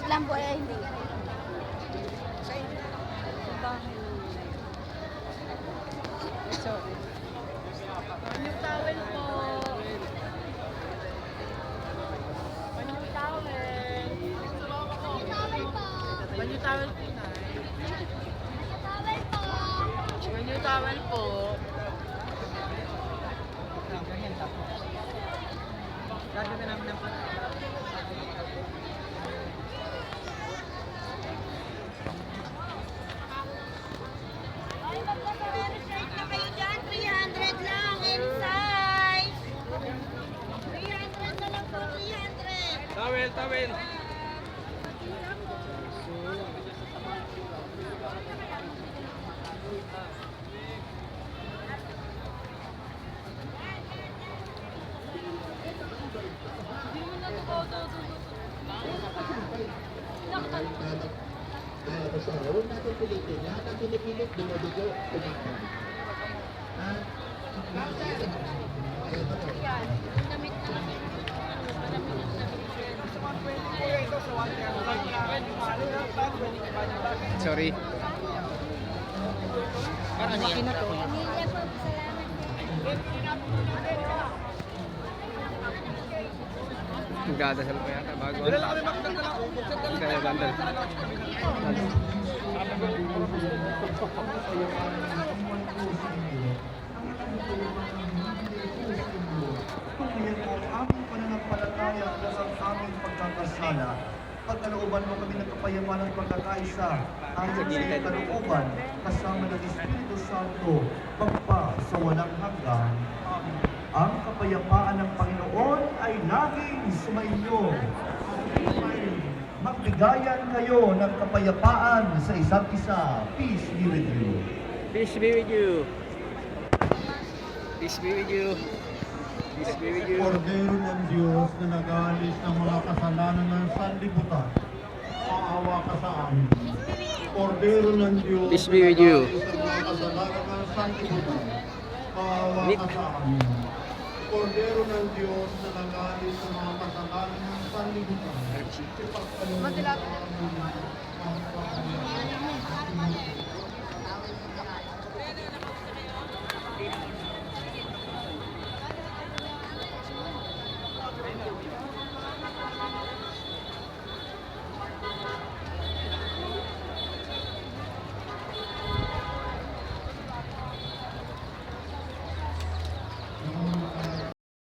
lang po ay hindi. Sorry. Yung towel po. Yung towel. Yung towel po na. Yung towel po. Ganyan tapos. Gagawin namin ng Ay, magkaka-research na kayo dyan. 300 lang. Any size. 300 na lang po. 300. Towel, towel. Huwag natin pilitin. Lahat ang pinipilit, binabigo, kumakain. Sorry. Parang yan na to. Pamilya po. Salamat. Magdadasal pa yata bago. Kaya bandal. Tunguyin mo ang aming pananampalataya at ang aming pagkakasala. Pagkalooban mo kami ng kapayapaan at pagkakaisa, ang iyong kalooban kasama ng Espiritu Santo, magpa sa walang hanggan. Amen. Ang kapayapaan ng Panginoon ay laging sumainyo. Magbigayan kayo ng kapayapaan sa isa't isa. Peace be with you. Peace be with you. Peace be with you. Peace be with you. Kordero ng Diyos na nag-aalis ng mga kasalanan ng sanlibutan, maawa ka sa amin. Kordero ng Diyos Peace be with you. na nag-aalis ng mga kasalanan ng sanlibutan, maawa Nick. ka sa amin. Kordero ng Diyos na nag-aalis ng mga kasalanan ng sanlibutan, ipagkaloob mo ang aming